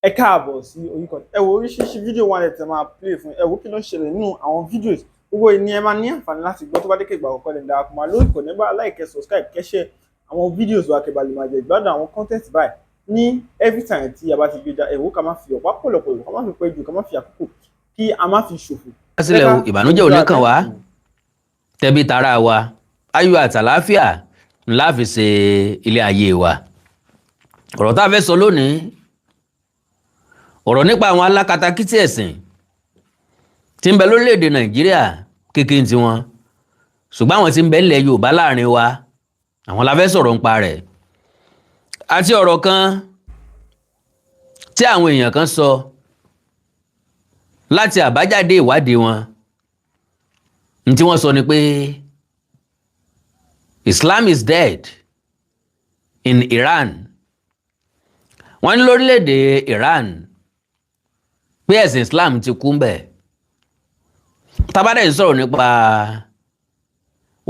ẹ káàbọ̀ sí orúkọ ẹ wo oríṣiríṣi fídíò wọn lè tẹ máa play fún ẹ wo kí ló ń ṣẹlẹ̀ nínú àwọn fídíòs gbogbo ìní ẹ máa ní àǹfààní láti gbọ́ tó bá dé kégbà ọkọ lè darapọ̀ máa lórí ìkànnì bá like subscribe kẹ́ṣẹ́ àwọn fídíòs wa kẹbàlì máa jẹ ìgbádùn àwọn content báyìí ní every time tí a bá ti gbé já ẹ wo ká má fi ọ̀pá pọ̀lọpọ̀lọ ká má fi pẹ́ jù ká má fi àkókò kí a má fi ṣòfò. sílẹ̀ o ìbànújẹ́ ò ní kàn wá tẹ̀bí tara wa ayọ̀ àtàláfíà ńlá fi ṣe ilé ayé wa. ọ̀rọ̀ tá a fẹ́ sọ lónìí ọ̀rọ̀ nípa àwọn alákatakítí ẹ̀sìn tí ń bẹ lórílẹ̀‐èdè nàìjíríà kékeré tí wọn ṣùgbọ́n àwọn tí ń bẹ nílẹ̀ yorùbá láàrin wa àwọn la fẹ́ sọ̀rọ̀ nípa rẹ̀ àti ọ̀rọ̀ kan tí àwọn èèyàn kan sọ láti àbájáde ìwádìí wọn ní tí wọ́n sọ ni pé Islam is dead in Iran. Wọ́n ní lórílẹ̀‐èdè Iran pé ẹ̀sìn Islam ti kú ń bẹ̀. Tábàdẹ̀ sọ̀rọ̀ nípa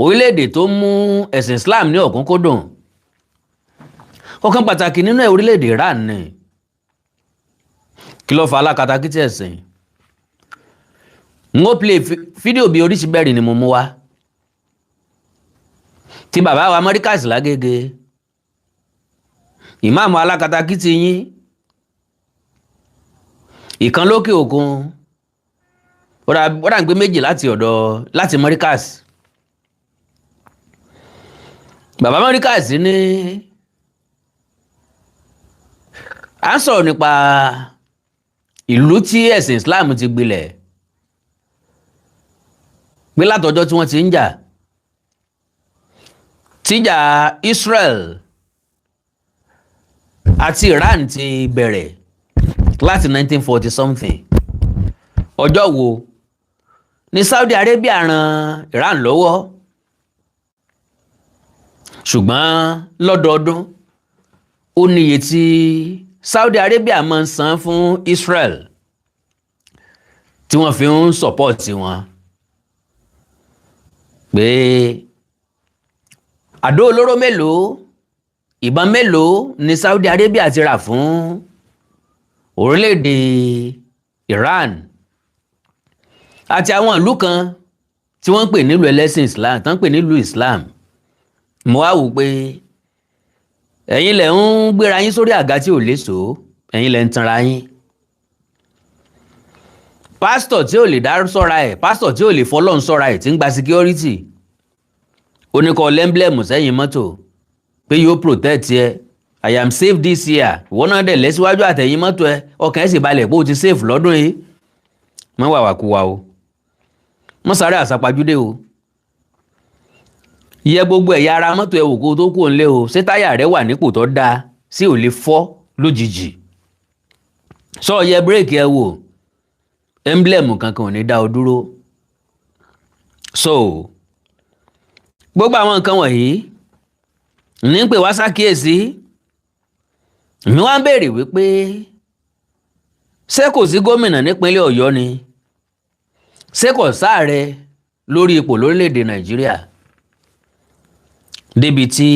orílẹ̀‐èdè tó mú ẹ̀sìn Islam ní ọ̀kúnkúndùn. Ọ̀kan pàtàkì nínú ẹ̀ orílẹ̀‐èdè Iran ni. Kí ló fa alákatakítí ẹ̀sìn? N ó play fídíò bí oríṣi bẹ́ẹ̀rì ni mo mú wá. Ti bàbá wa Mọ́ríkàsì Lágége. Ìmáàmù alákatakítí yín. Ìkan lókè òkun. Ó dà ń gbé méjì láti Mọ́ríkàsì. Bàbá Mọ́ríkàsì ní à ń sọ̀rọ̀ nípa ìlú tí ẹ̀sìn Islam ti gbilẹ̀. Pé látọjọ́ tí wọ́n ti ń jà. Tíjà Israel àti Iran ti bẹ̀rẹ̀ láti 1940 something. Ọjọ́ wo ni Saudi Arabia ran Iran lọ́wọ́ ṣùgbọ́n lọ́dọọdún ó níye tí Saudi Arabia máa ń san fún Israel tí wọ́n fi ń support wọn pé àdó olóró mélòó ìbọn mélòó ni Saudi Arabia ti rà fún orílẹ̀-èdè Iran àti àwọn ìlú kan tí wọ́n ń pè nílùú ẹlẹ́sìn Islam tán ń pè nílùú Islam. Mo wá wò pé ẹ̀yin lẹ̀ ń gbéra yín sórí àga tí ò léso ẹ̀yin lẹ̀ ń tanra yín. Pásítọ̀ tí ò lè dá sọ́ra ẹ̀ pásítọ̀ tí ò lè fọlọ́run sọ́ra ẹ̀ tí ń gba security oníkọ́ lẹ́ńblẹ̀mù sẹ́yìn mọ́tò pé yóò protect ẹ I am safe this year ìwọ́n náà dẹ̀ lẹ́síwájú àtẹ̀yìn mọ́tò ẹ ọkàn ẹ̀ sì balẹ̀ pé o ti safe lọ́dún yìí mọ́ wàwàkuwà o mọ́ sáré àsápajúdé o yẹ gbogbo ẹ̀yà ara mọ́tò ẹ wò kó tó kú òǹlé o ṣé táyà rẹ wà nípò tó dáa sí ò lè fọ́ lójijì sọ yẹ bírèkì ẹ wò emblem kankan ò ní dá ọ dúró so gbogbo àwọn nǹkan wọ̀nyí ní pé wá ṣàkíyèsí mi wá ń béèrè wípé ṣé kò sí gómìnà nípínlẹ̀ Ọ̀yọ́ ni ṣé kò sáàrẹ lórí ipò lórílẹ̀‐èdè Nàìjíríà débi tí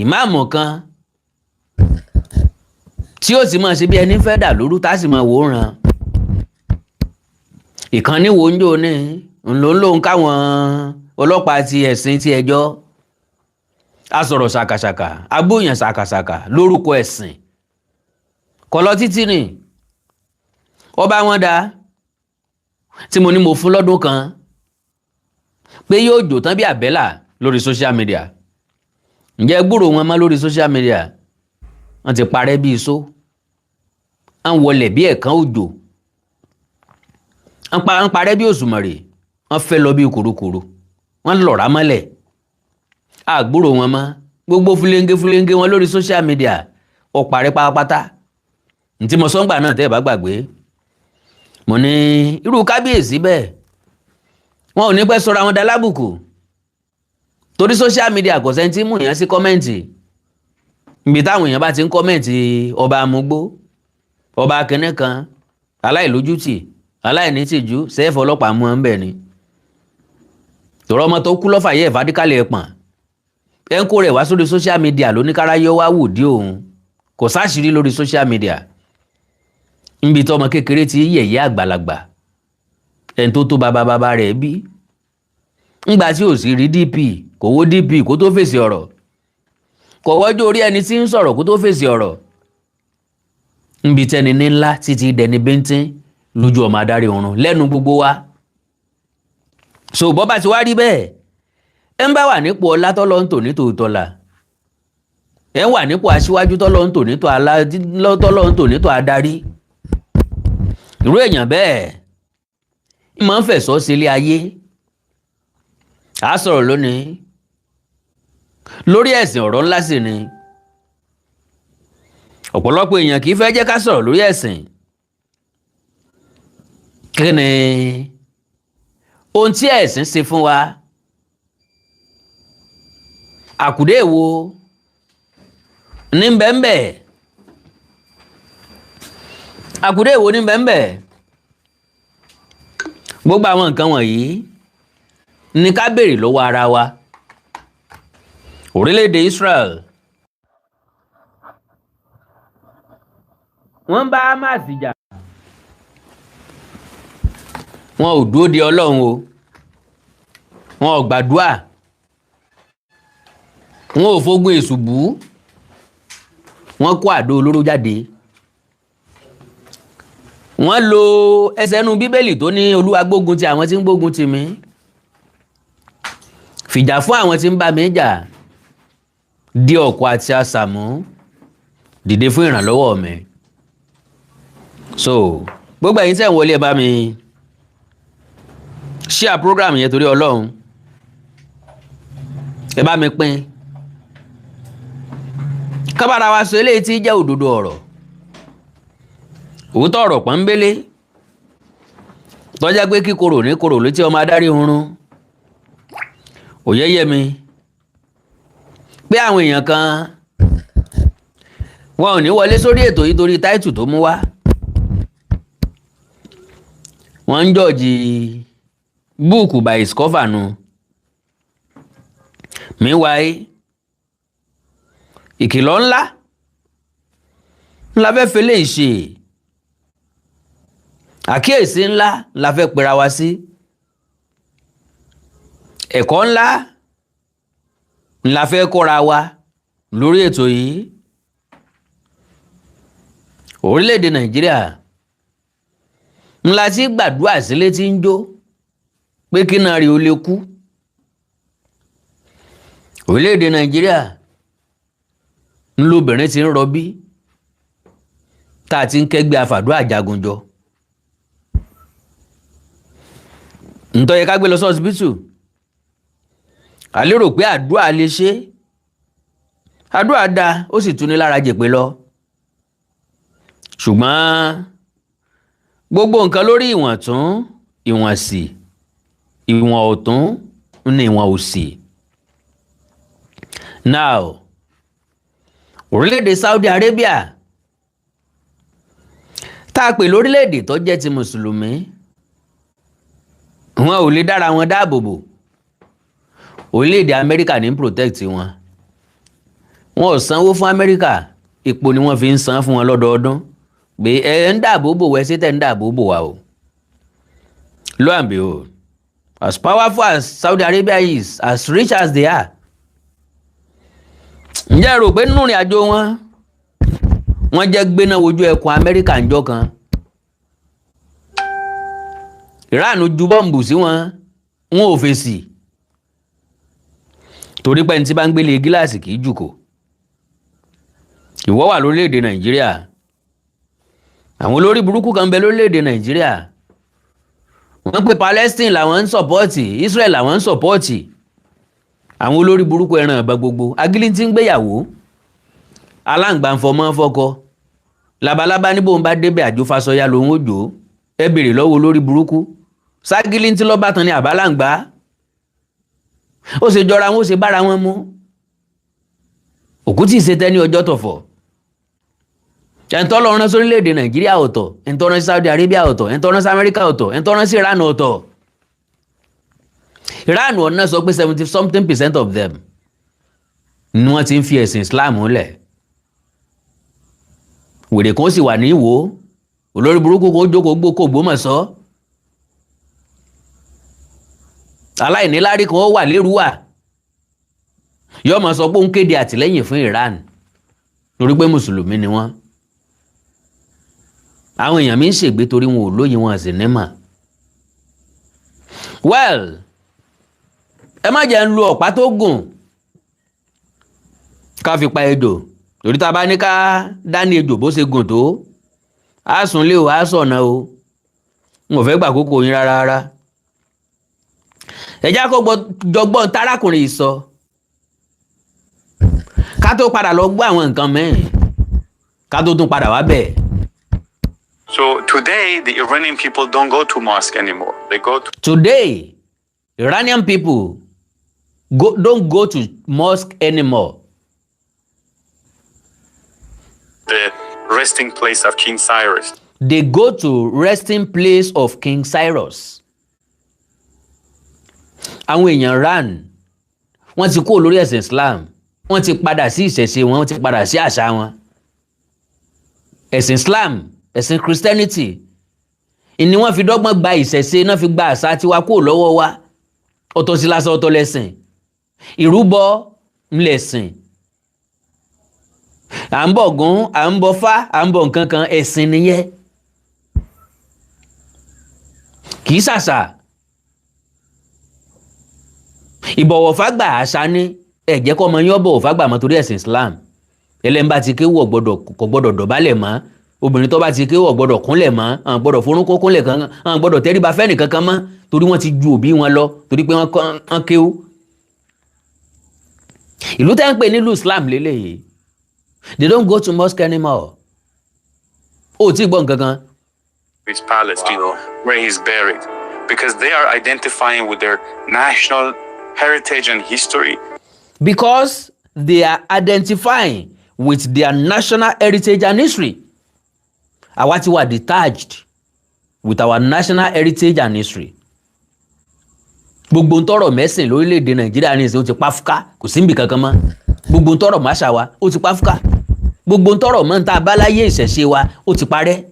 ìmáàmù kan tí ó sì máa ṣe bí ẹni fẹ́ dà lóru tá sì máa wòran ìkànnì wo ń jò ní ńlọ́ńlọ́ń káwọn ọlọ́pàá ti ẹ̀sìn ti ẹjọ́ asọ̀rọ̀ ṣàkàṣàkà agbóyàn ṣàkàṣàkà lórúkọ ẹ̀sìn kọlọ títí ni ọba wọn dá tí mo ní mo fún lọ́dún kan pé yóò jò tán bí àbẹ́là lórí social media ǹjẹ́ gbúrò wọn mọ́ lórí social media wọ́n ti parẹ́ bí iṣó wọ́n wọlé bí ẹ̀kan òjò wọ́n parẹ́ bí òṣùmàrè wọ́n fẹ́ lọ bí kùrukùru wọ́n lọ̀rá mọ́lẹ̀ àgbúrò wọn mọ́ gbogbo fúlẹ́ńgé wọn lórí social media ó parẹ́ pátápátá ntí mo sọ́ngbà náà tẹ́ ẹ̀ bá gbàgbé mo ní irú kábíyèsí bẹ́ẹ̀ wọn ò ní pẹ́ sọra wọn dalábùkù torí social media kò sẹ́ni tí mú yẹn sí kọ́mẹ́ǹtì ibi táwọn èèyàn bá ti ń kọ́mẹ́ǹtì ọba amúgbó ọba akẹ́nẹ́ kan aláìlójútì aláìnítìjú sẹ́ẹ̀fọ́ ọlọ́pàá mú ẹ ń bẹ̀ ni tòrọ ọmọ tó kú lọ́fà yẹ ìfádíkàlẹ̀ ẹ̀pọ̀n ẹ̀ ń kó rẹ̀ wá sórí social media lóníkáráyọ́ wá wò dí òun kò sáṣìírí lórí social media níbi tọ́mọ kékeré ti yẹ̀yẹ́ àgbàlagbà ẹni tó tó bàbá rẹ̀ bí ńgbà tí ò sí rí DP kò wó DP kó tó fèsì ọ̀rọ̀ kò wọ́jọ́ orí ẹni tí ń sọ̀rọ̀ kó tó fèsì ọ̀rọ̀ níbi tẹ́ni ní ńlá títí dẹni bíntín lójú ọmọ adarí ọ̀run lẹ́nu gbogbo wa. So bọ́ bá ti wá rí bẹ́ẹ̀ ẹ ń bá wà nípò ọlá tọ́lọ́ ń tò ní tòótọ́ la ẹ ń wà nípò aṣíwájú tọ́lọ́ ń tò ní tò adarí irú èèyàn bẹ́ẹ̀ ń máa ń fẹ̀sọ́ sí ilé ayé. A sọ̀rọ̀ lónìí lórí ẹ̀sìn ọ̀rọ̀ ńlá sì ni ọ̀pọ̀lọpọ̀ èèyàn kì í fẹ́ jẹ́ ká sọ̀rọ̀ lórí ẹ̀sìn. Kí ni ohun tí ẹ̀sìn ṣe fún wa? Àkùdé wo ní bẹ́ẹ̀nbẹ́? Àkùdé wo ní bẹ́ẹ̀nbẹ́? Gbogbo àwọn nǹkan wọ̀nyí ní ká béèrè lọ́wọ́ ara wa. Orílẹ̀-èdè Israel wọ́n bá Hamas jà, wọn ò dúró de Ọlọ́run o, wọn ò gbàdúà, wọn ò fogun èṣù bú, wọ́n kó àdó olóró jáde. Wọ́n lo ẹsẹ̀ inú Bíbélì tó ní Olúwa gbógun ti àwọn tí ń gbógun ti mi, fìjà fún àwọn tí ń bá mi jà, di ọ̀kọ̀ àti asà mú, dìde fún ìrànlọ́wọ́ mi. So gbogbo ẹ̀yin tẹ́ ń wọlé ẹ bá mi share program yẹn torí Ọlọ́run, ẹ bá mi pín kábàárà wa sọ eléyìí tí jẹ́ òdodo ọ̀rọ̀, òótọ́ ọ̀rọ̀ pọ́nbélé tọ́já pé kíkorò ní korò létí ọmọ adarí hurun. Òye yé mi pé àwọn èèyàn kan wọn ò ní wọlé sórí ètò yìí torí táìtù tó mú wá. Wọ́n ń jọ́ọ̀jì búùkù by its cover nu. Meanwhile, ìkìlọ̀ ńlá fẹ́ fẹ́ lè ṣe, àkíyèsí ńlá la fẹ́ pera wa sí, ẹ̀kọ́ ńlá la fẹ́ kọ́ra wa lórí ètò yìí. Orílẹ̀-èdè Nàìjíríà ńlá tí gbàdúrà sílé tí ń jó pé kí náà rí o lè kú. Orílẹ̀-èdè Nàìjíríà ńlọbìnrin ti ń rọbí tá a ti ń kẹ́gbẹ́ afàdúrà jagunjọ. Ǹtọ́ yẹ ká gbé lọ sí ọsibítù, a lérò pé àdúrà lè ṣe, àdúrà dá ó sì tuni lára jèpè lọ. Ṣùgbọ́n gbogbo nǹkan lórí ìwọ̀n tún ìwọ̀n sí, ìwọ̀n ọ̀tún ní ìwọ̀n òsì. Now orílẹ̀-èdè Saudi Arabia tá a pè lórílẹ̀-èdè tó jẹ́ ti mùsùlùmí, wọn ò lè dára wọn dáàbòbò. Orílẹ̀-èdè Amẹ́ríkà ní protect wọn. Wọn ò sanwó fún Amẹ́ríkà, ipò ni wọ́n fi ń san fún wọn lọ́dọọdún pé ẹ ń dáàbòbò wẹ́ sí tẹ̀ ń dáàbòbò wa o. Lo and behold, as powerful as Saudi Arabia is, as rich as they are, ǹjẹ́ rò pé nínú ìrìn àjò wọ́n jẹ́ gbéná wojú ẹkùn Amẹ́ríkà ńjọ́ kan? Iran ju bọ́ǹbù sí wọn ò fèsì, torí pé ní tí bá ń gbélé gíláàsì kì í jùkò. Ìwọ wà lórílẹ̀-èdè Nàìjíríà, àwọn olórí burúkú kan bẹ lórílẹ̀-èdè Nàìjíríà, wọ́n pé Palestine làwọn ń sọ̀pọ́ọ̀tì, Israel làwọn ń sọ̀pọ́ọ̀tì. Àwọn olórí burúkú ẹran ọ̀bẹ gbogbo, agilintí ń gbéyàwó, aláǹgbà ń fọmọ́ fọ́kọ, labalábá níbo ń bá débẹ̀ àjò fasọyá lòun ó jò. Ẹ bèrè lọ́wọ́ olórí burúkú, ságilintí lọ́ba tán ni àbálàǹgbá? Ó ṣe jọra wọn, ó ṣe bára wọn mú. Òkú tí ì ṣe tẹ́ ní ọjọ́ tọ̀fọ̀. Ẹ̀ńtọ́ lọ rán sórílẹ̀-èdè Nàìjíríà ọ̀tọ̀, ẹ̀ńtọ́ rán sí Saudi Arabia ọ̀tọ̀, ẹ̀ńtọ́ rán sí Amẹ́ríkà ọ̀tọ̀, ẹ̀ńtọ́ rán sí Iran ọ̀tọ̀. Iran ọ̀nà sọ pé 70% of them ni wọ́n ti ń fi ẹ̀sìn Islam lẹ̀. Wèrè kan sì wà ní Ìwó olórí burúkú kò jókòó gbókò gbómọ̀ṣọ́ aláìníláárí kan ó wà lérúwà yóò máa sọ pé ó ń kéde àtìlẹ́yìn fún Iran torí pé mùsùlùmí ni wọ́n àwọn èèyàn mi ń ṣègbé torí wọn ò lóye wọn sì nímọ̀ well ẹ má jẹ́ ń lo ọ̀pá tó gùn ká fi pa ejò torí tá a bá ní ká dání ejò bó ṣe gùn tó á súnlé o á sọ̀nà o n ò fẹ́ gbà kókó yín rárá ẹ̀já kó jọgbọ́n tárákùnrin yìí sọ ká tó padà lọ gbọ́ àwọn nǹkan mẹ́rin ká tó tún padà wá bẹ̀. So today the Iranian people don't go to mosque anymore. They go to Today Iranian people don't go to mosque anymore. the resting place of King Cyrus. They go to resting place of King Cyrus. Àwọn èèyàn Iran wọ́n ti kó lórí ẹ̀sìn Islam, wọ́n ti padà sí ìṣẹ̀ṣe wọn, wọ́n ti padà sí àṣà wọn. Ẹ̀sìn Islam, ẹ̀sìn Christianity ni wọ́n fi dọ́gbọ́n gba ìṣẹ̀ṣe, náà fi gba àṣà tiwa kó lọ́wọ́ wa. Ọ̀tọ̀ sí lásán, ọ̀tọ̀ lẹ́sìn. Ìrúbọ ńlẹ̀sìn. À ń bọ̀ Ògún, à ń bọ̀ Fá, à ń bọ̀ nǹkan kan, ẹ̀sìn nìyẹn. Kì í ṣàṣà. Ìbọ̀wọ̀ fágbà àṣà ni ẹ jẹ́ kọ́ ọmọ yín bọ̀wọ̀ fágbà mọ́ torí ẹ̀sìn Islam. Ẹlẹ́nbá ti kéwú kò gbọ́dọ̀ dọ̀bálẹ̀ mọ́. Obìnrin tó bá ti kéwú gbọ́dọ̀ kúnlẹ̀ mọ́, àwọn gbọ́dọ̀ forúnkó kúnlẹ̀ kan, àwọn gbọ́dọ̀ tẹríba fẹ́ni kankan mọ́ torí wọ́n ti ju òbí wọn lọ torí pé wọ́n kéwú. Ìlú tẹ́ ń pè nílùú Islam lélẹ́yìí. They don't go to mosque anymore. Ó ti gbọ́ nǹkan kan. His palace, where he's buried, because they are identifying with their national heritage and history. Because they are identifying with their national heritage and history. Àwa ti wà detached with our national heritage and history. Gbogbo ń tọrọ mẹ́sìn lórílẹ̀‐èdè Nàìjíríà ní ìsìn ó ti pàfùkà, kò sí níbi kankan mọ́. Gbogbo ń tọrọ máṣà wa ó ti pàfùkà. Gbogbo ń tọrọ mọ́ ń ta abáláyé ìṣẹ̀ṣe wa ó ti parẹ́.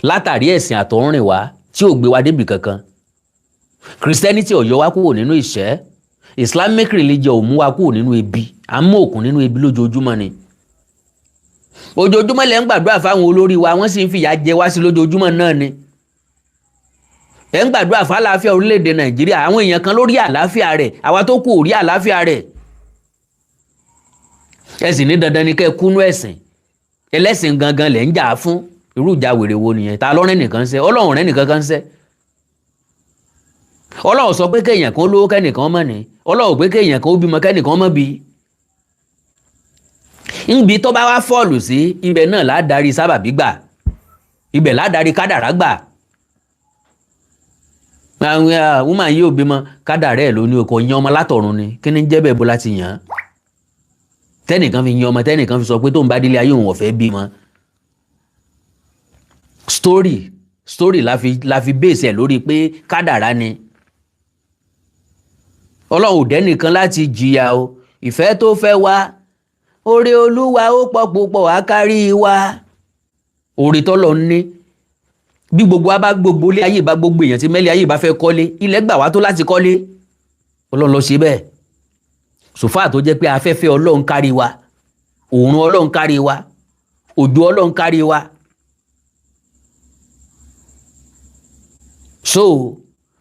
Látàrí ẹ̀sìn àtọ̀húnrìn wa tí ò gbé wa débi kankan. Christianity ò yọ wá kúrò nínú ìṣẹ́. Islamic religion ò mú wa kúrò nínú ebi. À ń mú òkun nínú ebi lójoojúmọ́ ni. Ojoojúmọ́ lẹ́ ń gbàdúrà fáwọn olórí wa, wọ́n sì ń fìyà jẹ wá sí lójoojúmọ́ náà ni. Ẹ ń gbàdúrà fún àlàáfíà orílẹ̀-èdè Nàìjíríà, àwọn èèyàn kan ló rí àlàáfíà rẹ̀, àwa tó kù ò rí àlàáfíà rẹ̀. Ẹ sì ní dandan ni kẹ́ ẹ kúnú ẹ̀sìn. Ẹlẹ́sìn gangan lẹ̀ ń jà fún. Irú ìjà wèrè wo nìyẹn? Ta lọ́rẹ́ nìkan ṣe? Ọlọ́run rẹ̀ nìkan kan ṣe. Ọlọ́run sọ pé kéèyàn kan lówó kẹ́nìkan mọ̀ ní. Ọlọ́run pé kéèyàn kan ó bímọ kẹ́nìkan mọ̀ bí. Níbi tó bá wá fọ́ọ̀lù sí, ibẹ̀ náà ládàrí sábàbí gbà. Ibẹ̀ ládàrí kádàrá gbà. Àwọn woman yóò bímọ kádàrá ẹ̀ ló ní oko yan ọmọ látọ̀run ni. Kí ni jẹ́ bẹ́ẹ̀ bó láti yàn án? Tẹ́nìkan fi yan ọmọ, tẹ́nìkan fi sọ pé tó ń bá délé ayé òun ọ̀fẹ́ bímọ. Story la fi base ẹ̀ lórí pé kádàrá ni. Ọlọ́run ò dẹ́nìkan láti jìyà o. Ìfẹ́ tó fẹ́ wá, oore Olúwa ó pọ̀ púpọ̀ á kárí wa. Oore tọ́lọ̀ ń ní. Bí gbogbo wa bá gbogbo ilé ayé bá gbogbo èèyàn tí mẹ́lẹ̀ ayé bá fẹ́ kọ́lé, ilẹ̀ gbà wá tó láti kọ́lé. Ọlọ́run ló ṣe bẹ́ẹ̀. Sòfà tó jẹ́ pé afẹ́fẹ́ Ọlọ́run kárí wa, òòrùn Ọlọ́run kárí wa, òjò Ọlọ́run kárí wa. So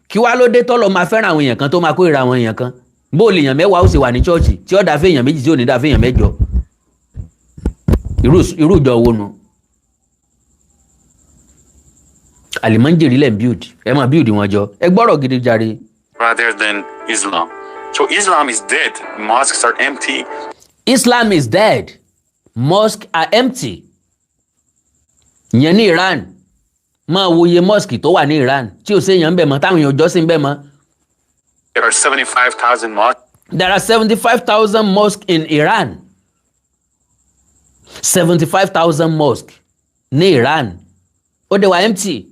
kí wá ló dé tọ́lọ̀ máa fẹ́ràn àwọn èèyàn kan tó máa kórìíra àwọn èèyàn kan? Bó lè èèyàn mẹ́wàá ó sì wà ní chọ́ọ̀chì tí ó dá fẹ́ èèyàn méjì tí ò ní dá fẹ́ èèyàn mẹ́jọ. Irú ìjọ wo nu? Àlìmọ́njèrè lẹ̀ ń build, ẹ máa build wọn jọ. Ẹ gbọ́rọ̀ gidi jàre. Rather than Islam. So Islam is dead. Mosques are empty. Islam is dead. Mosques are empty. Ìyẹn ní Iran. Máa wo iye mosque tó wà ní Iran tí ò séèyàn ń bẹ̀ mọ́, táwọn èèyàn jọ́sìn bẹ̀ mọ́. There are 75,000 mosques. There are 75,000 mosques in Iran. 75,000 mosques ní Iran. Ó dẹ̀ wà empty.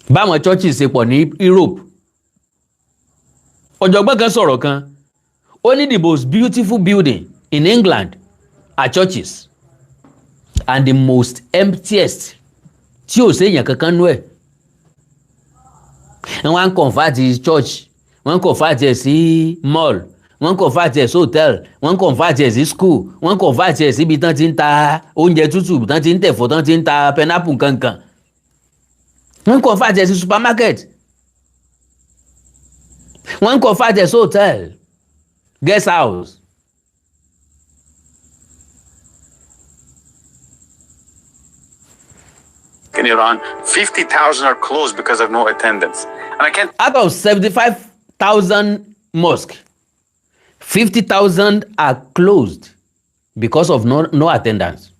Báwọn churches ṣe pọ̀ ní Europe. Ọ̀jọ̀gbọ́n kan sọ̀rọ̀ kan. Ó ní the most beautiful building in England are churches. and the most emptiest tí ò séèyàn kankan nú ẹ̀. wọ́n á convert church, wọ́n convert ẹ̀ sí mall, wọ́n convert ẹ̀ sí hotel, wọ́n convert ẹ̀ sí school, wọ́n convert ẹ̀ síbi tán ti ń ta oúnjẹ tútù, tán ti ń tẹ̀fọ́, tán ti ń ta pineapple kankan, wọ́n convert ẹ̀ sí supermarket, wọ́n convert ẹ̀ sí hotel, guest house. In Iran, 50,000 are closed because of no attendance. And I can't. Out of 75,000 mosques, 50,000 are closed because of no attendance.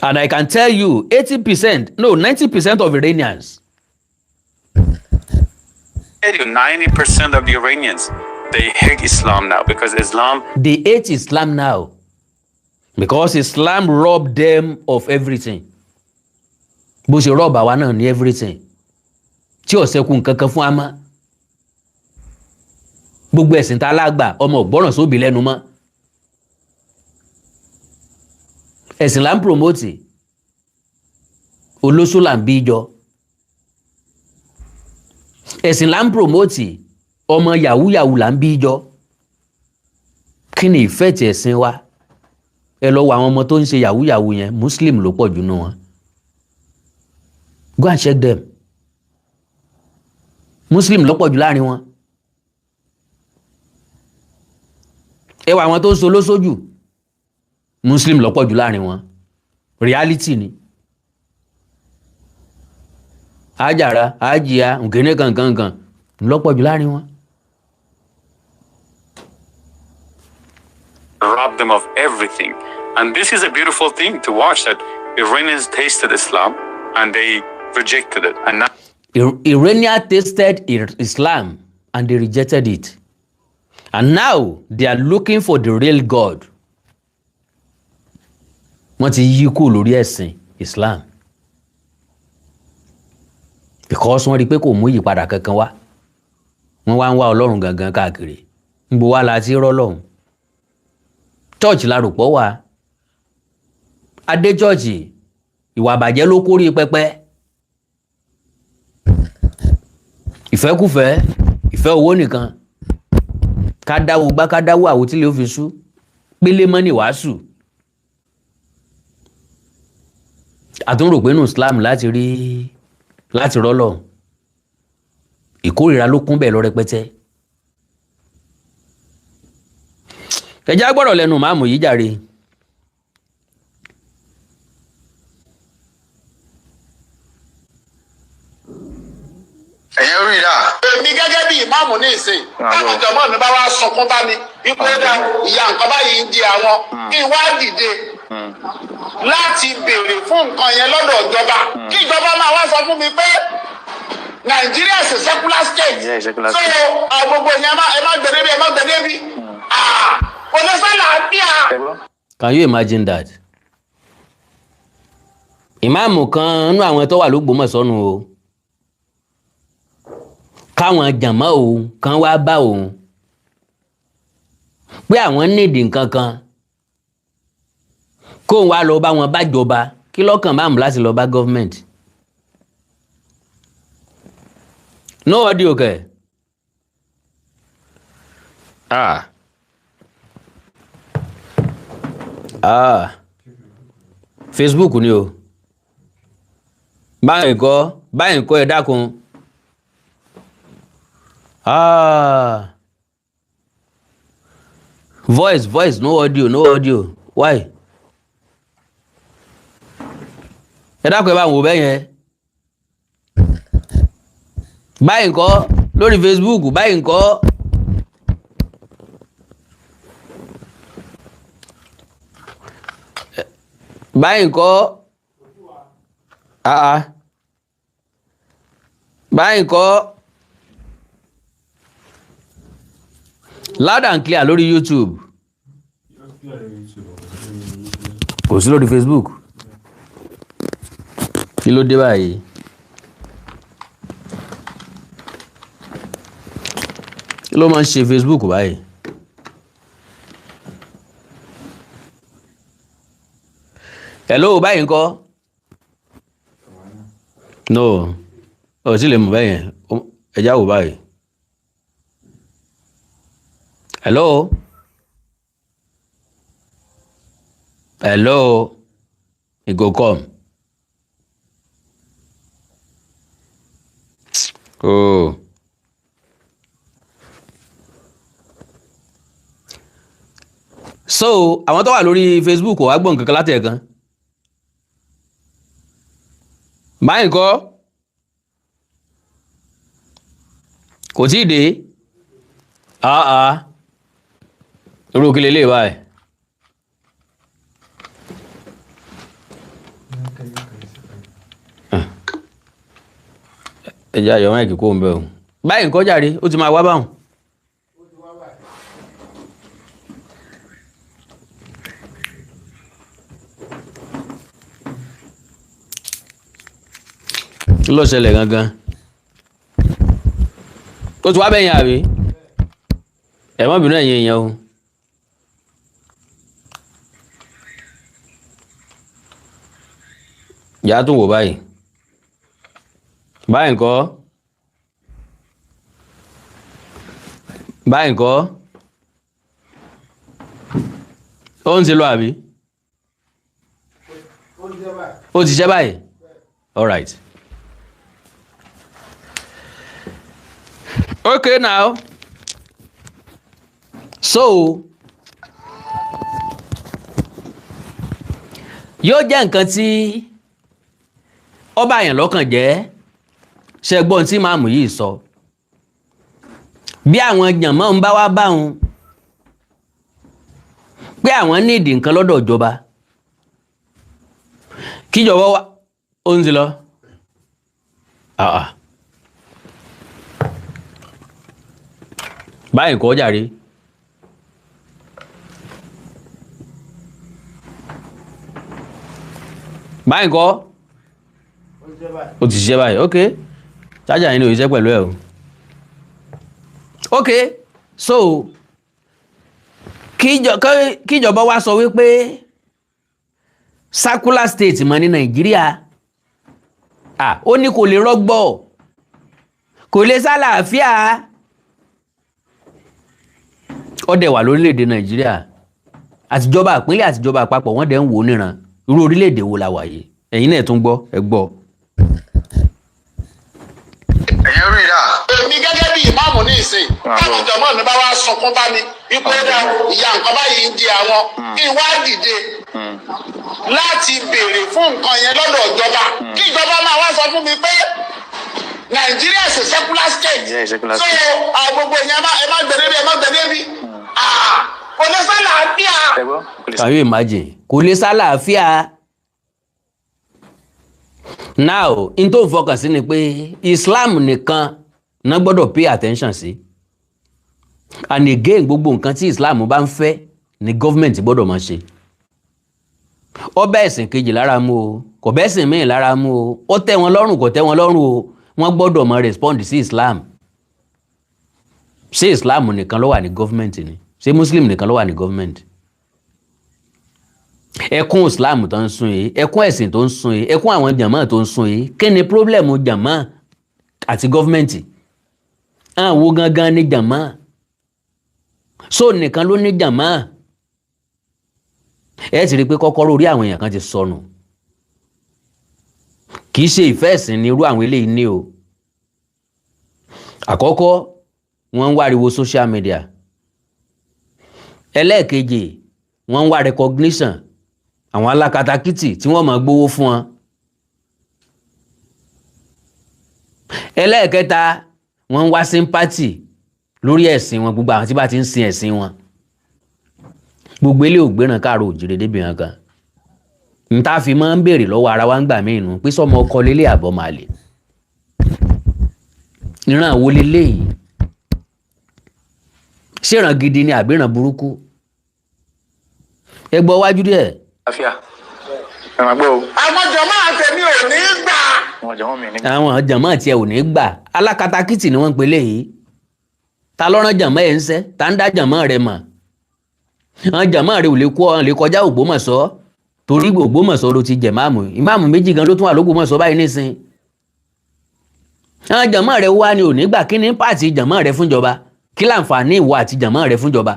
And I can tell you 80%, no, 90% of Iranians. 90% of the Iranians, they hate Islam now because Islam. They hate Islam now because Islam robbed them of everything. Bó ṣe rob àwa náà ní everything. Tí ò ṣẹ́kù nǹkankan fún àmọ́. Gbogbo ẹ̀sìn tá lágbà ọmọ ògbọ́ràn sóbì lẹ́nu mọ́. Ẹ̀sìn là ń promote. Olóṣó là ń bí jọ. Ẹ̀sìn là ń promote. Ọmọ yahoo yahoo là ń bí jọ. Kí ni ìfẹ́ ti ẹ̀sìn wa? Ẹ lọ wo àwọn ọmọ tó ń ṣe yahoo yahoo yẹn, Muslim ló pọ̀ jù nínú wọn. Go and check them. Muslim ló pọ̀ jù láàrin wọn. Ẹ wo àwọn tó ń so lóṣoojú, Muslim ló pọ̀ jù láàrin wọn. Reality ni. Àjàrà, àjìyà, nkíní kankankan ló pọ̀ jù láàrin wọn. Rob them of everything. And this is a beautiful thing to watch, that Iranians tasted Islam and they rejected it. And now Iranians tasted Islam and they rejected it. And now they are looking for the real God. Wọ́n ti yí kúrò lórí ẹ̀sìn Islam. Because wọ́n rí pé kò mú ìyípadà kankan wá. Wọ́n wá ń wá Ọlọ́run gangan káàkiri. Níbo wá la ti rọ́lọ́run? Church la rò pọ̀ wá. Adé church, ìwà àbàjẹ́ ló kórí pẹpẹ. Ìfẹ́kúfẹ́, ìfẹ́ owó nìkan. Ká dáwó gbá, ká dáwó àwo tí lè ó fi sú. Pélé mọ́ ní wàásù. Àtún rò pé nínú Islam láti rọ́lọ́run. Ìkórìíra ló kún bẹ́ẹ̀ lọ rẹpẹtẹ. Ẹ já gbọ́rọ̀ lẹ́nu máàmù yìí jàre. ẹ̀yẹ́ rí rà. èmi gẹ́gẹ́ bí ìmáàmù ní ìsìn táwọn ìjọba mi bá wá sunkún bá mi wípé ìyá nǹkan báyìí ń di àwọn kí n wá dìde láti béèrè fún nǹkan yẹn lọ́dọ̀ ìjọba kí ìjọba máa wá sọ fún mi pé Nàìjíríà is a secular state. So gbogbo yẹn ẹ má gbẹ̀dẹ́ bí ẹ má gbẹ̀dẹ́ bí. Kò lè sọ́là bíà. Can you imagine that? Ìmáàmù kan nínú àwọn tó wà l'Ógbómọ̀ṣọ́ nù o. Káwọn jàmá òun kan wá bá òun pé àwọn nídìí nǹkan kan kóun wá lọ bá wọn bá jọba. Kí lọ́kàn máàmù láti lọ bá gọ́fìmẹ̀ntì? No audio kẹ̀. Facebook ni o. Báyìí kọ́ ẹ dákun. Voice, no audio. Why? Ẹ dákun ẹ bá wò bẹ́ẹ̀ yẹn. Báyìí kọ́ lórí Facebook, báyìí kọ́. Báyìí kọ́. Báyìí kọ́. Loud and clear lórí YouTube. Kò sí lórí Facebook. Kí ló dé báyìí? Kí ló máa ń ṣe Facebook báyìí? hello báyìí ńkọ́ no ọ̀ sí lè mọ̀ báyìí ẹjá wò báyìí hello it go come oh so àwọn tó wà lórí Facebook wá gbọ́n kankan láti ẹ̀kan báyìí ńkọ́ kò tí ì dé irú kí lélẹ̀ báyìí ẹjẹ́ àyọ̀ máìkì kó ń bẹ̀ òun báyìí ńkọ́ jàre ó ti máa wá báhùn ló ṣẹlẹ̀ gangan ó ti wá bẹ́yìn àbí ẹ̀mọ́ bínú ẹ̀yìn èèyàn o yà á tún wò báyìí báyìí ńkọ́ ó ń ti lọ àbí ó ti ṣe báyìí all right okay now so yóò jẹ́ nǹkan tí ó bá yàn lọ́kàn jẹ́ ṣẹgbọ́n tí màmú yìí sọ bí àwọn jànmọ́ ń bá wá báwọn pé àwọn níìdì nǹkan lọ́dọ̀ ìjọba kíjọba wá ó ń ti lọ báyìí kọ́ jàre báyìí kọ́ ó ti ṣiṣẹ́ báyìí ok chájà yìí ni òṣìṣẹ́ pẹ̀lú ẹ̀ o ok so kíjọba wá sọ wípé circular state mọ́ ní Nàìjíríà ó ní kò lè rọ́gbọ́ kò lè sálàáfíà ó dẹ̀ wà lórílẹ̀‐èdè Nàìjíríà àtijọba ìpínlẹ̀ àtijọba àpapọ̀ wọ́n dẹ̀ ń wò níran irú orílẹ̀‐èdè wo la wà yìí ẹ̀yin náà tún gbọ́ ẹ gbọ́. ẹ̀yin rí i dà. èmi gẹ́gẹ́ bí ìmáàmù ní ìsìn táwọn ìjọba mi bá wá sunkún bá mi wípé ìyá nǹkan báyìí ń di àwọn kí n wá dìde láti béèrè fún nǹkan yẹn lọ́dọ̀ ìjọba kí ìjọba máa wá sọ fún mi pé Nàìjíríà ṣe secular state so gbogbo yẹn ẹ má gbẹdẹ bí kò lè sálàáfíà. Can you imagine kò lè sálàáfíà. Now in tó ń fọkàn sí ni pé Islam nìkan náà gbọ́dọ̀ pay attention sí and again gbogbo nǹkan tí Islam bá ń fẹ́ ni government gbọ́dọ̀ máa ṣe. Ó bá ẹ̀sìn kejì lára mu o kò bá ẹ̀sìn míì lára mu o ó tẹ́ wọn lọ́rùn kò tẹ́ wọn lọ́rùn o wọ́n gbọ́dọ̀ máa respond sí Islam. Ṣé Islam nìkan ló wà ní government ni ṣé Muslim nìkan ló wà ní government? Ẹkún Islam tó ń sun yìí ẹkún ẹ̀sìn tó ń sun yìí ẹkún àwọn jàmáà tó ń sun yìí kí ni problem jàmáà àti gọ́fìmẹ̀ntì àwọn gangan ní jàmáà so nìkan ló ní jàmáà ẹ ti rí i pé kọ́kọ́rọ́ orí àwọn èèyàn kan ti sọnù kì í ṣe ìfẹ́ ẹ̀sìn ní irú àwọn eléyìí ní o àkọ́kọ́ wọ́n ń wáriwo social media ẹlẹ́ẹ̀kejì wọ́n ń wá recognition àwọn alákatakítì tí wọ́n máa gbowó fún wọn ẹlẹ́ẹ̀kẹta wọ́n ń wá sympathy lórí ẹ̀sìn wọn gbogbo àwọn tí bá ti ń sin ẹ̀sìn wọn gbogbo ilé ògbéràn káàró òjìrè débìnrin kan n ta fi máa ń béèrè lọ́wọ́ ara wa ń gbà mí inú pé sọmọ ọkọ lélẹ̀ àbọ̀ máa lè ìran àwo lélẹ̀ yìí ṣèràn gidi ni àbíràn burúkú ẹ gbọ́ wájú díẹ̀. àfíà ẹ máa gbọ́ o. àwọn jọmọ àtẹmí ò ní gbà. àwọn jọmọ tiẹ̀ ò ní gbà alákatakítì ni wọ́n ń pelé yìí ta lọ́rán jọmọ ẹ̀ ń sẹ́ ta ń dá jọmọ rẹ̀ mọ̀ àwọn jọmọ rẹ̀ ò lè kó ọ̀hún lè kọjá Ògbómọ̀ṣọ́ torí Ògbómọ̀ṣọ́ ló ti jẹ ìmáàmù méjì gan ló tún wà l'Ógbómọ̀ṣọ́ báyìí nísìn. àwọn jàmọ́ rẹ wá ní òní gbà kí ní pàtì jàmọ́ rẹ fúnjọba kí láǹfààní ìwọ àti jàmọ́ rẹ fúnjọba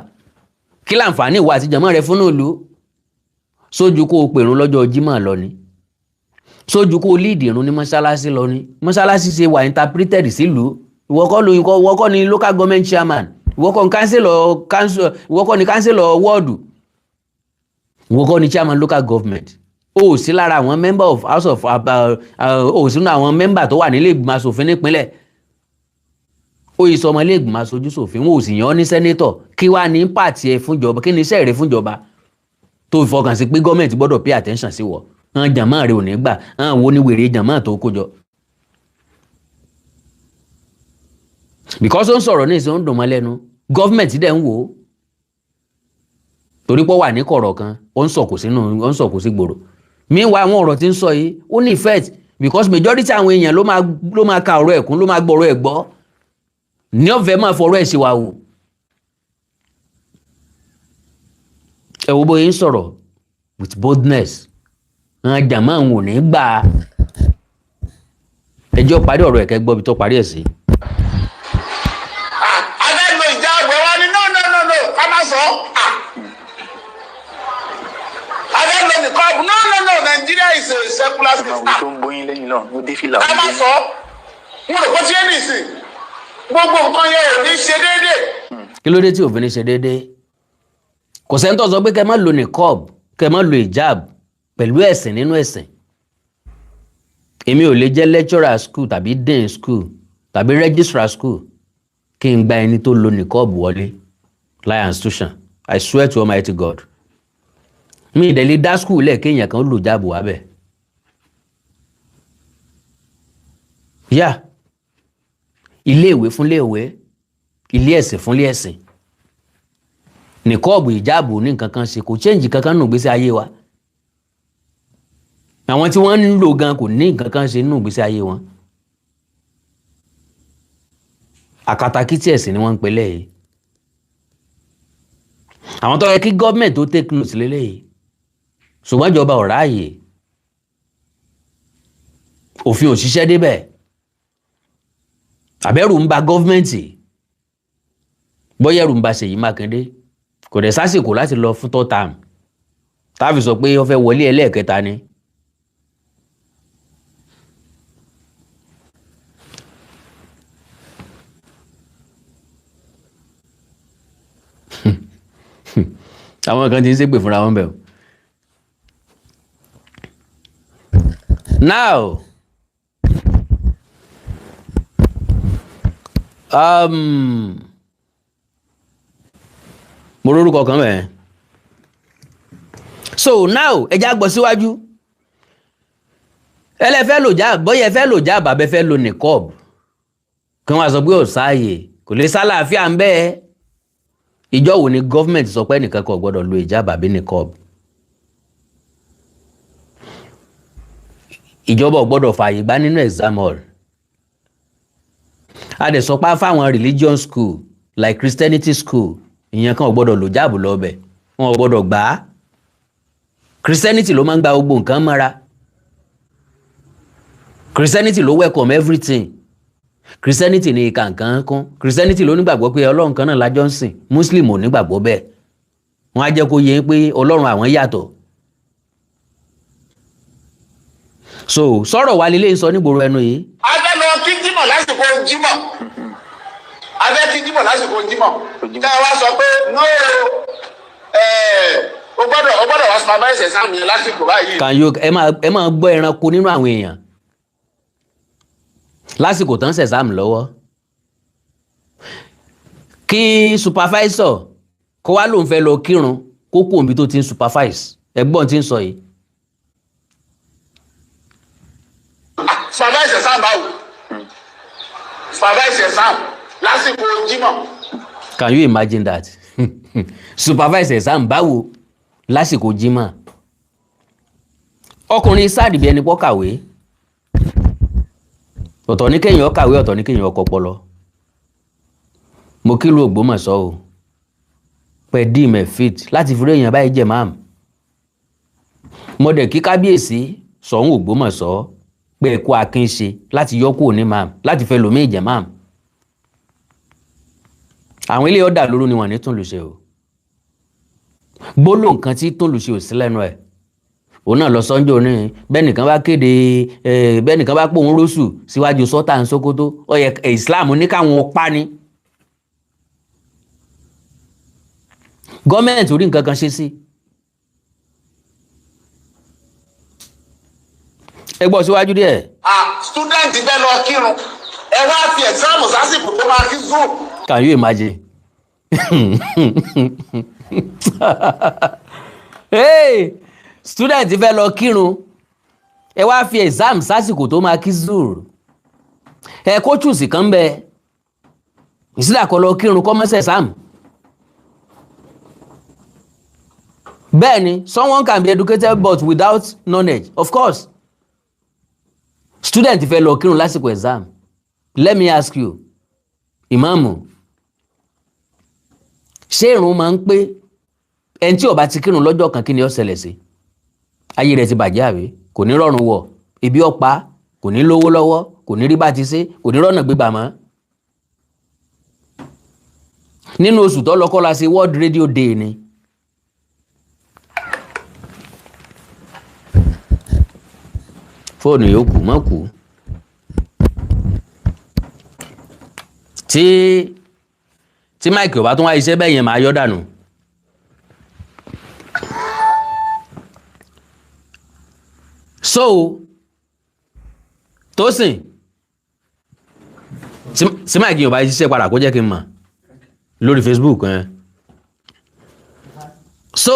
kí láǹfààní ìwọ àti jàmọ́ rẹ fún ìlú. sójú kó o pèrún lọ́jọ́ Jímọ̀ lọ ni sójú kó o líìdì irun ní mọ́ṣáláṣí lọ ni mọ́ṣáláṣí ṣe wà interpreted sílùú ìwọ kọ́ ni local government chairman ìwọ kọ́ ni councillor wọ́ọ̀dù ìwọ kọ́ ni chairman local government o sí lára àwọn member of house of o sínú àwọn member tó wà nílé ìgbìmọ̀ asòfin nípínlẹ̀ ó yìí sọmọ ilé ìgbìmọ̀ aṣojú ṣòfin wọn ò sì yàn ọ́ ní sẹ́nétọ̀ kí wàá ní pàtì ẹ̀ fúnjọba kí ni iṣẹ́ rẹ̀ fúnjọba tó ìfọkàn sí pé gọ́ọ̀mẹ̀ntì gbọ́dọ̀ pay attention sí wọ àwọn jàmáà rẹ̀ ò ní gbà àwọn wo ni wèrè jàmáà tó kó jọ. because ó ń sọ̀rọ̀ ní ìsìn ó ń dùn mọ́ lẹ́nu gọ́ọ̀mẹ̀ntì dẹ̀ ń wò ó torí pọ́ wà ní kọ̀rọ̀ kan ó ń sọ̀kò sí gbòòrò meanwhile àwọn ọ̀rọ̀ tí ń sọ yìí ó ní effect because majority àwọn èèyàn ló máa ka ọ̀rọ̀ ẹ̀kún ló máa gbọ́rọ̀ ẹ̀ gbọ́ ní ọ̀fẹ́ máa fọ̀rọ̀ ẹ̀ sí wa wò. ẹ wo bóyá ń sọ̀rọ̀ with boldness àwọn jàmá àwọn ò ní gbà á ẹjọ́ parí ọ̀rọ̀ ẹ̀kẹ́ gbọ́ bí tó parí ẹ̀ sí. abẹ́nu ìjà àgbẹ̀ wa ni no ká má sọ abẹ́nu nìkan no Nigeria is a secular system tó ń bóyin lẹ́yìn náà ó dé fìlà ká má sọ mo rò pé tí ẹnì sìn gbogbo nǹkan yẹn ò ní ṣe déédéé. kí ló dé tí òfin ní ṣe déédéé kò sẹ́ńtọ̀ sọ pé kẹ́ má lo nìkọ́ọ̀b kẹ́ má lo ìjáàb pẹ̀lú ẹ̀sìn nínú ẹ̀sìn. èmi ò lè jẹ́ lecturer school tàbí dean school tàbí registrar school kí n gba ẹni tó lo nìkọ́ọ̀b wọlé láyà institution I swear to Almighty God. mi ìdẹ̀lẹ̀ dá school lẹ̀ kéèyàn kan lò jáàbù wá bẹ̀. yá ilé ìwé fún ilé ìwé ilé ẹ̀sìn fún ilé ẹ̀sìn nìkọ́ọ̀bù ìjáàbù ní nǹkan kan ṣe kò change kankan nù gbésí ayé wa àwọn tí wọ́n ń lò gan kò ní nǹkan kan ṣe nù gbésí ayé wọn àkàtàkìtì ẹ̀sìn ni wọ́n ń pè lẹ́yìn àwọn tó yẹ kí gọ́ọ̀mẹ̀ntì tó take note lélẹ́yìí ṣùgbọ́n ìjọba ò ráàyè òfin ò ṣiṣẹ́ débẹ̀ àbẹ̀rù ń ba gọ́ọ̀mẹ̀ntì bóyá ẹ̀rù ń ba Ṣèyí Mákindé kò dẹ̀ sásìkò láti lọ fún third term táàfì sọ pé ó fẹ́ wọlé ẹlẹ́ẹ̀kẹta ni. àwọn kan ti ń ṣépè fúnra wọn bẹ̀. now mo lórúkọ kan bẹ́ẹ̀ so now ẹja gbọ́ síwájú ẹlẹ́fẹ́ lò já bóyá ẹ fẹ́ lò já bàbẹ́ fẹ́ lò nìkọ́ọ̀bù kí wọ́n sọ pé ò sáàyè kò lè sálàáfíà ń bẹ́ẹ̀ ìjọ wo ni gọ́fìmẹ̀ntì sọ pé nìkan kò gbọ́dọ̀ lo ìjáàbù àbí nìkọ́ọ̀bù ìjọba ò gbọ́dọ̀ fààyè gbà nínú exam hall a dẹ̀ sọ pé fáwọn religion school like Christianity school ìyẹn kan ò gbọ́dọ̀ lò jáàbù lọ́bẹ̀ wọn ò gbọ́dọ̀ gbà á Christianity ló máa ń gba gbogbo nǹkan mọ́ra Christianity ló welcome everything Christianity ní ìka nǹkan kún Christianity ló nígbàgbọ́ pé Ọlọ́run kan náà lájọ́ ń sìn Muslim ò nígbàgbọ́ bẹ́ẹ̀ wọ́n á jẹ́ kó yé pé Ọlọ́run àwọn yàtọ̀ so sọ̀rọ̀ wa lélẹ́ ń sọ nígboro ẹnu yìí. abẹ́ lọ kí jímọ̀ lásìkò jímọ̀ abẹ́ kí jímọ̀ lásìkò jímọ̀ ká wá sọ pé no o gbọ́dọ̀ wá supervise exam yẹn lásìkò báyìí. Can you ẹ máa gbọ́ ẹranko nínú àwọn èèyàn lásìkò tán ṣẹ̀sáàmù lọ́wọ́ kí supervisor kó wá lóun fẹ́ lọ kírun kó kó òun bí tó ti ń supervise ẹgbọ́n tí ń sọ yìí. supervise exam báwo supervise exam lásìkò jímọ̀. Can you imagine that? supervise exam báwo lásìkò jímọ̀ ọkùnrin sáàdì bí ẹni pọ́ kàwé ọ̀tọ̀ ní kéèyàn kàwé ọ̀tọ̀ ní kéèyàn ọkọ̀ pọlọ mo kí lu Ògbómọ̀ṣọ́ o pẹ̀ dí mẹ́ fit láti fi rí èèyàn báyìí jẹ́ máàmù mo dẹ̀ kí kábíyèsí Ṣọ̀ún Ògbómọ̀ṣọ́ pé ẹ̀kọ́ akin ṣe láti yọ kúrò ní máàmù láti fẹ́ lòmíì jẹ́ máàmù. àwọn ilé ọ̀dà lóru ni wọ́n ní tún lù ṣe o. gbólóhùn nǹkan tí tún lù ṣe ò sí lẹ́nu ẹ̀. òun náà lọ sọ́njọ́ ní bẹ́ẹ̀ nìkan bá kéde bẹ́ẹ̀ nìkan bá pòun róṣù síwájú sọ́tà ń Sókótó ó yẹ Islam ní káwọn pa ni. gọ́ọ̀mẹ̀ntì orí nǹkan kan ṣe sí. ẹ gbọ́ síwájú díẹ̀. student bẹ́ẹ̀ lọ kírun ẹ wá fi exam sásìkò tó máa kí zoom. Can you imagine? Hey, student fẹ́ lọ kírun ẹ wá fi exam sásìkò tó máa kí zuru ẹ kó chùsì kan bẹ ìsílàkọ lọ kírun kọ́ mọ́sẹ̀ exam. bẹ́ẹ̀ni someone can be educated but without knowledge of course. student fẹ́ lọ kírun lásìkò exam. Let me ask you, ìmáàmù ṣé ìrun máa ń pé ẹni tí ó bá ti kírun lọ́jọ́ kan kí ni ó ṣẹlẹ̀ sí? ayé rẹ̀ ti bàjẹ́ àbí? kò ní rọrùn wọ̀, ibi ọ̀pá, kò ní lówó lọ́wọ́, kò ní rí bá ti ṣe, kò ní rọ́nà gbígbà mọ́. nínú oṣù tó lọ kọ́ la ṣe World Radio Day ni. fóònù yóò kù mọ́ kù. tí máìkì ò bá tún wá iṣẹ́ bẹ́ẹ̀ yẹn máa yọ́ dànù. so Tósìn tí máìkì yóò bá iṣẹ́ padà kó jẹ́ kí n mọ̀ lórí Facebook so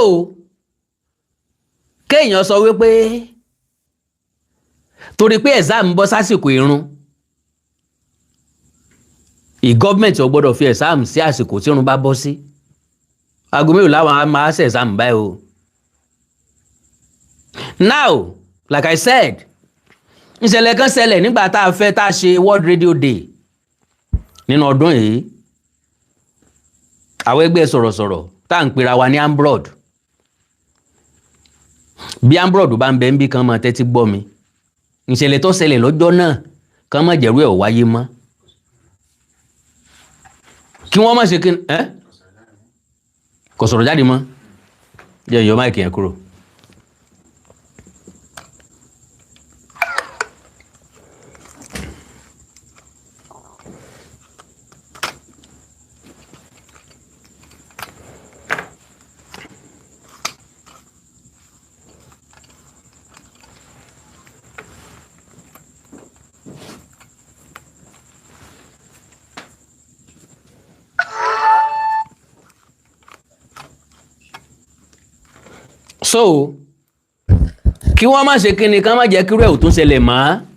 kéèyàn sọ wípé torí pé exam bọ́ sásìkò ìrun gọ́ọ̀mẹ̀ntì ò gbọ́dọ̀ fi exam sí àsìkò tí irun bá bọ́ sí. aago mélòó láwọn máa ṣe exam báyìí o. now like I said ìṣẹ̀lẹ̀ kan ṣẹlẹ̀ nígbà tá a fẹ́ tá a ṣe World Radio Day nínú ọdún yìí. àwọn ẹgbẹ́ sọ̀rọ̀sọ̀rọ̀ tá à ń pera wa ní ambrod. bí ambrod bá ń bẹ ń bí kan máa tẹ́tí gbọ́ mi ìṣẹ̀lẹ̀ tó ṣẹlẹ̀ lọ́jọ́ náà kan má jẹ̀rú ẹ̀ ò wáyé mọ́. kí wọ́n má ṣe kí kò sọ̀rọ̀ jáde mọ́ jẹ́ ìyọ́ máìkì yẹn kúrò. so kí wọ́n má ṣe kíni ká má jẹ́ kírú ẹ̀ ò tún ṣẹlẹ̀ mọ́.